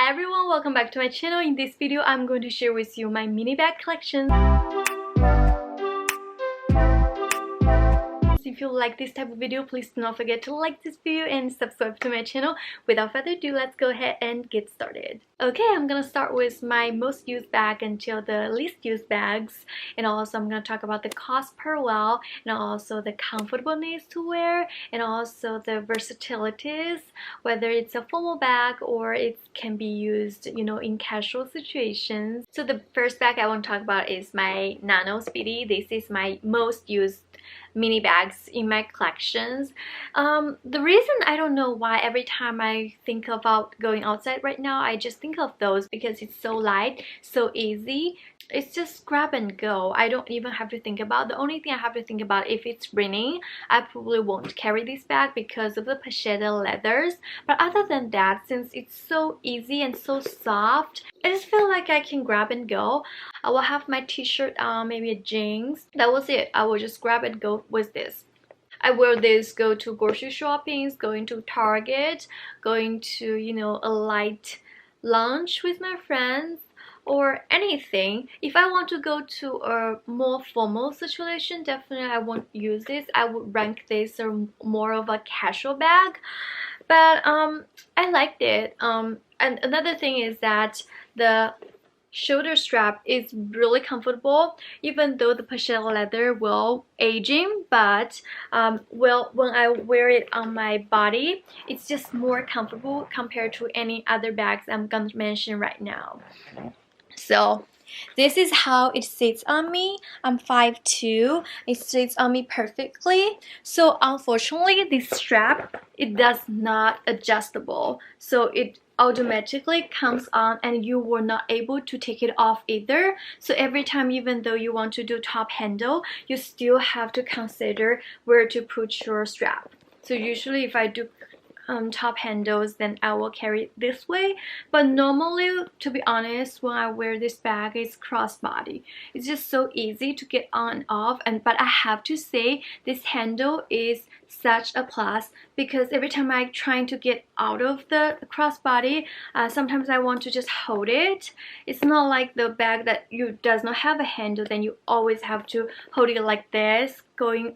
Hi everyone, welcome back to my channel. In this video, I'm going to share with you my mini bag collection. If you like this type of video, please do not forget to like this video and subscribe to my channel. Without further ado, let's go ahead and get started. Okay, I'm gonna start with my most used bag until the least used bags, and also I'm gonna talk about the cost per well, and also the comfortableness to wear, and also the versatilities, whether it's a formal bag or it can be used, in casual situations. So the first bag I want to talk about is my Nano Speedy. This is my most used mini bags in my collections. The reason, I don't know why, every time I think about going outside right now, I just think of those because it's so light, so easy. It's just grab and go. I don't even have to think about. The only thing I have to think about, if it's raining, I probably won't carry this bag because of the pochette leathers. But other than that, since it's so easy and so soft, I just feel like I can grab and go. I will have my t-shirt on, maybe a jeans. That was it. I will just grab and go with this. I wear this, go to grocery shoppings, going to Target, going to, a light lunch with my friends, or anything. If I want to go to a more formal situation, definitely I won't use this. I would rank this as more of a casual bag. But I liked it. And another thing is that the shoulder strap is really comfortable, even though the pochette leather will aging, but when I wear it on my body, it's just more comfortable compared to any other bags I'm gonna mention right now. So this is how it sits on me. I'm 5'2". It sits on me perfectly. So unfortunately, this strap, it does not adjustable. So it automatically comes on and you were not able to take it off either. So every time, even though you want to do top handle, you still have to consider where to put your strap. So usually if I do top handles, then I will carry it this way. But normally, to be honest, when I wear this bag, it's crossbody. It's just so easy to get on and off. But I have to say, this handle is such a plus, because every time I'm trying to get out of the crossbody, sometimes I want to just hold it. It's not like the bag that does not have a handle, then you always have to hold it like this, going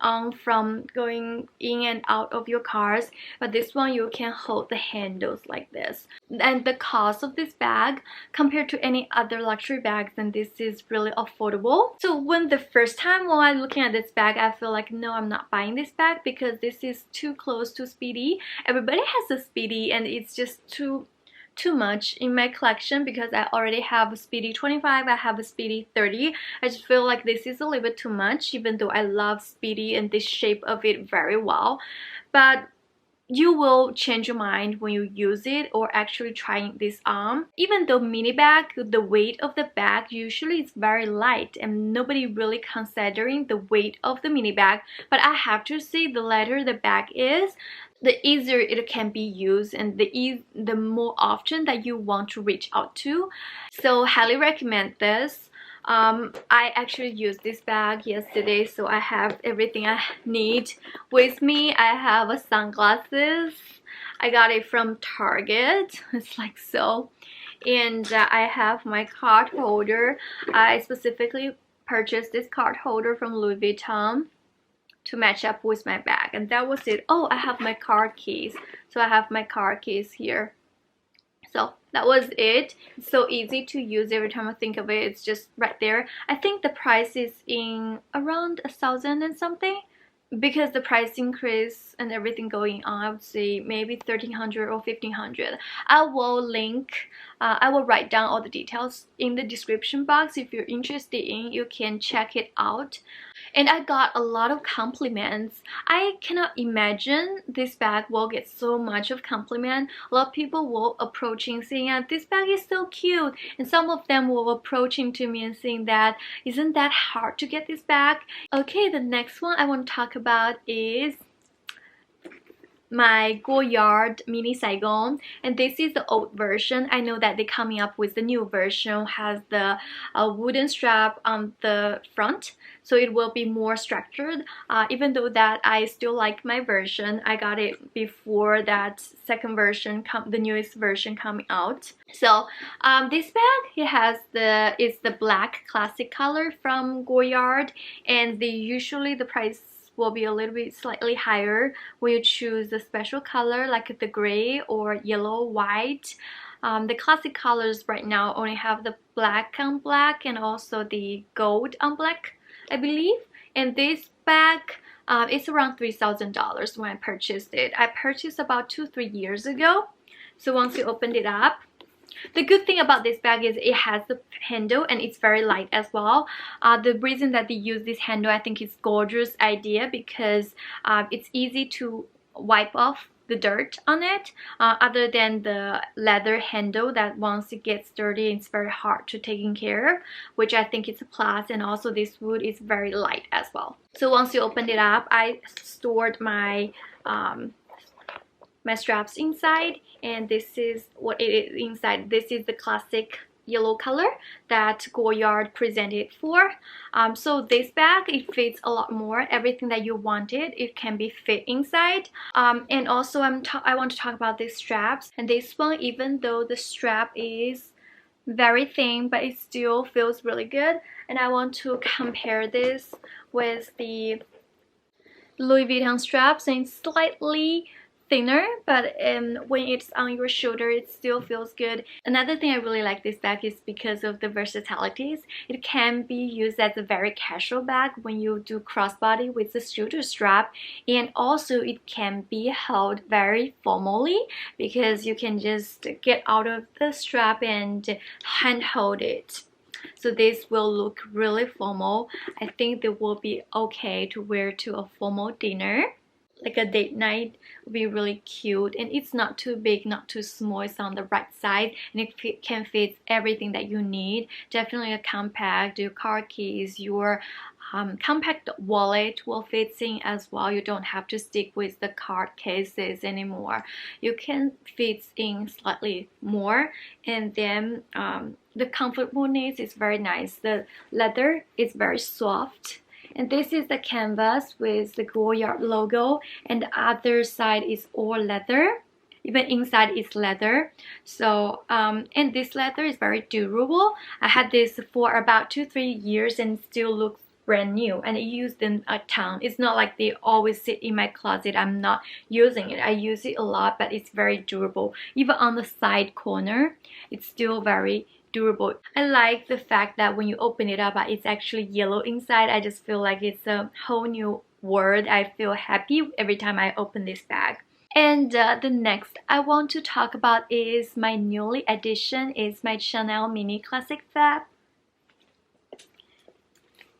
in and out of your cars. But this one, you can hold the handles like this. And the cost of this bag compared to any other luxury bags, then this is really affordable. So the first time when I'm looking at this bag, I feel like, no, I'm not buying this bag because this is too close to Speedy. Everybody has a Speedy and it's just too much in my collection, because I already have a Speedy 25, I have a Speedy 30. I just feel like this is a little bit too much, even though I love Speedy and the shape of it very well. But you will change your mind when you use it or actually trying this on. Even though mini bag, the weight of the bag usually is very light and nobody really considering the weight of the mini bag, but I have to say, the lighter the bag is, the easier it can be used and the more often that you want to reach out to. So highly recommend this. I actually used this bag yesterday, so I have everything I need with me. I have a sunglasses. I got it from Target. It's like so. And I have my card holder. I specifically purchased this card holder from Louis Vuitton to match up with my bag, and that was it. Oh, I have my car keys. So I have my car keys here. So that was it. It's so easy to use. Every time I think of it, it's just right there. I think the price is in around 1,000 and something, because the price increase and everything going on. I would say maybe 1,300 or 1,500. I will write down all the details in the description box. If you're interested in, you can check it out. And I got a lot of compliments. I cannot imagine this bag will get so much of compliment. A lot of people will approaching saying, this bag is so cute, and some of them will approaching to me and saying that, isn't that hard to get this bag? Okay, the next one I want to talk about is my Goyard Mini Saigon, and this is the old version. I know that they're coming up with the new version, has the wooden strap on the front, so it will be more structured. Even though that I still like my version, I got it before that second version, the newest version coming out. So this bag, it's the black classic color from Goyard, and usually the price will be a little bit slightly higher when you choose a special color like the gray or yellow, white. The classic colors right now only have the black on black and also the gold on black, I believe. And this bag, it's around $3,000 when I purchased it. I purchased about 2-3 years ago. So once you opened it up, the good thing about this bag is it has the handle and it's very light as well. The reason that they use this handle, I think, is gorgeous idea because it's easy to wipe off the dirt on it, other than the leather handle that once it gets dirty, it's very hard to take care of, which I think is a plus. And also this wood is very light as well. So once you open it up, I stored my straps inside, and this is what it is inside. This is the classic yellow color that Goyard presented for. So this bag, it fits a lot more. Everything that you wanted, it can be fit inside. And also I want to talk about these straps. And this one, even though the strap is very thin, but it still feels really good. And I want to compare this with the Louis Vuitton straps, and it's slightly thinner, but when it's on your shoulder, it still feels good. Another thing I really like this bag is because of the versatilities. It can be used as a very casual bag when you do crossbody with the shoulder strap, and also it can be held very formally because you can just get out of the strap and hand hold it. So this will look really formal. I think they will be okay to wear to a formal dinner. Like a date night would be really cute, and it's not too big, not too small. It's on the right size, and it can fit everything that you need. Definitely a compact, your car keys, your compact wallet will fit in as well. You don't have to stick with the card cases anymore. You can fit in slightly more, and then the comfortableness is very nice. The leather is very soft. And this is the canvas with the Goyard logo, and the other side is all leather. Even inside is leather. So and this leather is very durable. I had this for about 2-3 years and still looks brand new, and I use them a ton. It's not like they always sit in my closet. I'm not using it. I use it a lot, but it's very durable. Even on the side corner, it's still very durable. I like the fact that when you open it up, it's actually yellow inside. I just feel like it's a whole new world. I feel happy every time I open this bag. And the next I want to talk about is my newly addition, is my Chanel Mini Classic Flap.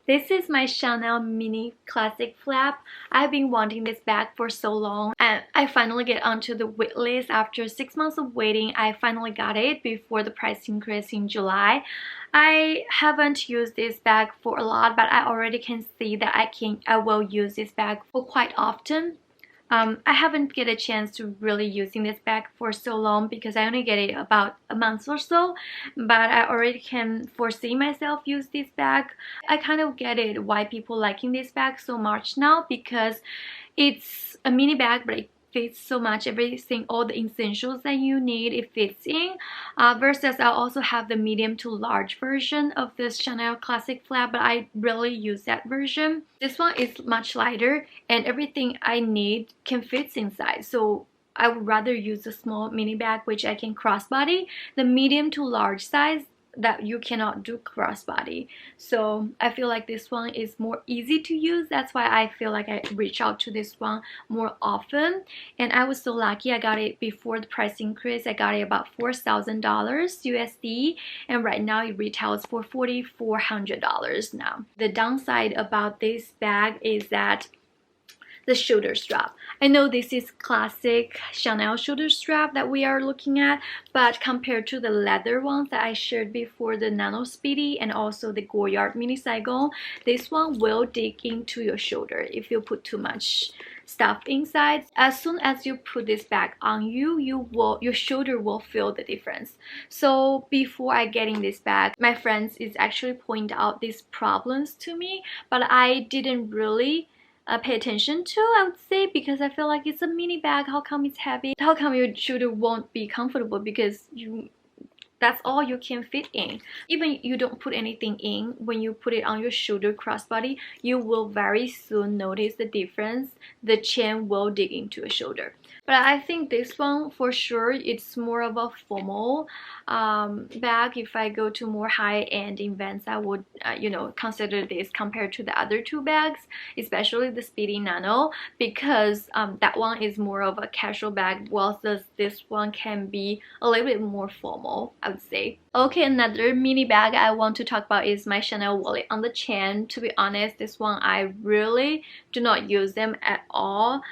This is my Chanel Mini Classic Flap. I've been wanting this bag for so long, and I finally get onto the wait list. After 6 months of waiting, I finally got it before the price increase in July. I haven't used this bag for a lot, but I already can see that I will use this bag for quite often. I haven't get a chance to really using this bag for so long because I only get it about a month or so, but I already can foresee myself use this bag. I kind of get it why people liking this bag so much now, because it's a mini bag, but it fits so much, everything, all the essentials that you need, it fits in. Versus I also have the medium to large version of this Chanel Classic Flap, but I really use that version. This one is much lighter, and everything I need can fit inside. So I would rather use a small mini bag which I can crossbody. The medium to large size, that you cannot do crossbody. So I feel like this one is more easy to use. That's why I feel like I reach out to this one more often. And I was so lucky, I got it before the price increase. I got it about $4,000 USD, and right now it retails for $4,400 now. The downside about this bag is that the shoulder strap. I know this is classic Chanel shoulder strap that we are looking at, but compared to the leather ones that I shared before, the Nano Speedy and also the Goyard Mini Saigon, this one will dig into your shoulder if you put too much stuff inside. As soon as you put this bag on you, your shoulder will feel the difference. So before I getting this bag, my friends is actually point out these problems to me, but I didn't really pay attention to, I would say, because I feel like it's a mini bag. How come it's heavy? How come your shoulder won't be comfortable? Because that's all you can fit in. Even you don't put anything in, when you put it on your shoulder crossbody, you will very soon notice the difference. The chain will dig into your shoulder. But I think this one for sure, it's more of a formal bag. If I go to more high-end events, I would consider this compared to the other two bags, especially the Speedy Nano, because that one is more of a casual bag, whilst this one can be a little bit more formal, I would say. Okay, another mini bag I want to talk about is my Chanel wallet on the chain. To be honest, this one I really do not use them at all.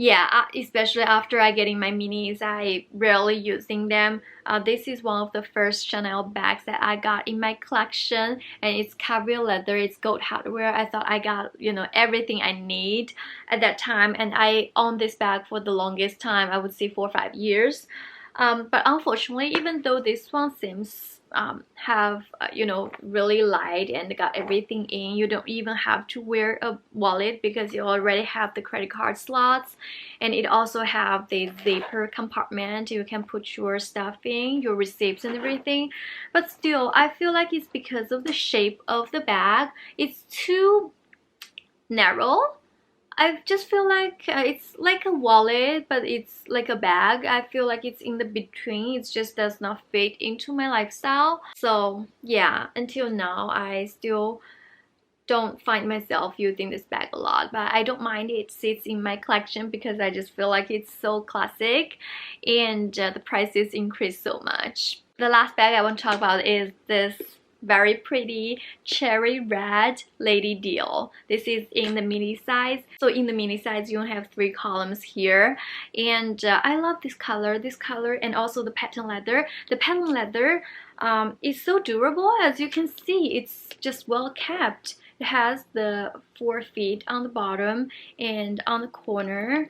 Yeah, especially after I getting my minis, I rarely using them. This is one of the first Chanel bags that I got in my collection, and it's caviar leather, it's gold hardware. I thought I got, everything I need at that time, and I owned this bag for the longest time, I would say 4 or 5 years. But unfortunately, even though this one seems have really light and got everything in, you don't even have to wear a wallet because you already have the credit card slots, and it also have the zipper compartment. You can put your stuff in, your receipts and everything. But still, I feel like it's because of the shape of the bag. It's too narrow. I just feel like it's like a wallet, but it's like a bag. I feel like it's in the between. It just does not fit into my lifestyle. So yeah, until now, I still don't find myself using this bag a lot, but I don't mind it sits in my collection because I just feel like it's so classic, and the prices increased so much. The last bag I want to talk about is this very pretty cherry red Lady Deal. This is in the mini size. So in the mini size, you have 3 columns here, and I love this color, and also the patent leather. The patent leather is so durable. As you can see, it's just well kept. It has the 4 feet on the bottom and on the corner.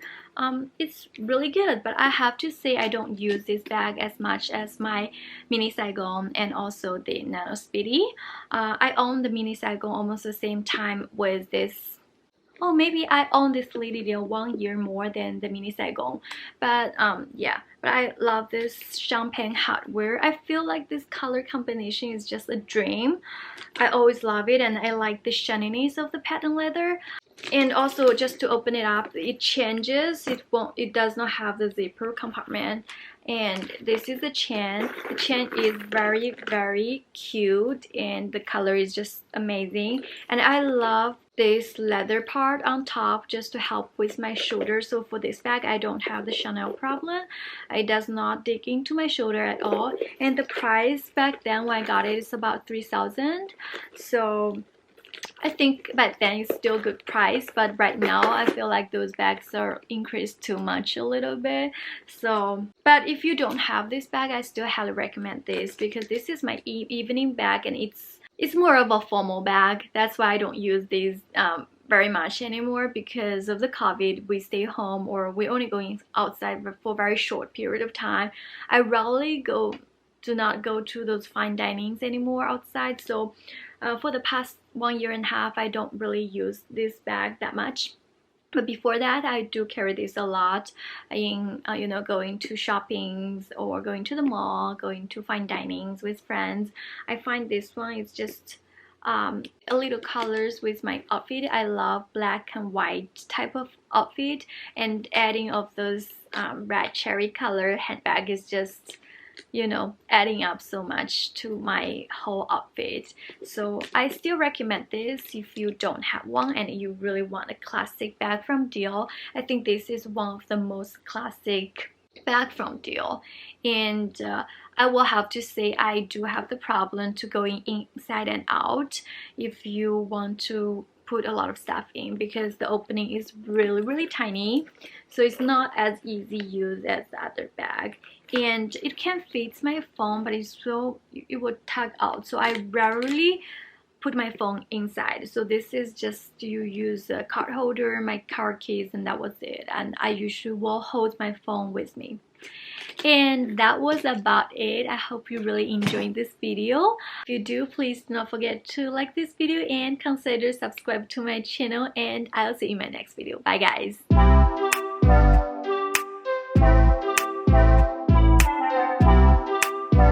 It's really good, but I have to say I don't use this bag as much as my Mini Saigon and also the Nano Speedy. I own the Mini Saigon almost the same time with this. Oh, maybe I own this Lady Deal 1 year more than the Mini Saigon. But yeah, but I love this champagne hardware. I feel like this color combination is just a dream. I always love it, and I like the shininess of the patent leather. And also, just to open it up, it changes. It does not have the zipper compartment. And this is the chain. The chain is very, very cute, and the color is just amazing. And I love this leather part on top just to help with my shoulder. So for this bag, I don't have the Chanel problem. It does not dig into my shoulder at all. And the price back then when I got it is about 3,000. So I think back then it's still a good price, but right now I feel like those bags are increased too much a little bit. So, but if you don't have this bag, I still highly recommend this because this is my evening bag, and it's more of a formal bag. That's why I don't use these very much anymore because of the COVID. We stay home, or we're only going outside for a very short period of time. I rarely do not go to those fine dinings anymore outside. So for the past 1.5 years, I don't really use this bag that much. But before that, I do carry this a lot in going to shoppings or going to the mall, going to fine dinings with friends. I find this one is just a little colors with my outfit. I love black and white type of outfit, and adding of those red cherry color handbag is just adding up so much to my whole outfit. So I still recommend this if you don't have one and you really want a classic bag from Dior. I think this is one of the most classic bag from Dior. And I will have to say I do have the problem to going inside and out if you want to put a lot of stuff in, because the opening is really tiny, so it's not as easy use as the other bag, and it can fit my phone, but it would tug out. So I rarely put my phone inside. So this is just you use a card holder, my car keys, and that was it. And I usually will hold my phone with me. And that was about it. I hope you really enjoyed this video. If you do, please do not forget to like this video and consider subscribe to my channel, and I'll see you in my next video. Bye guys.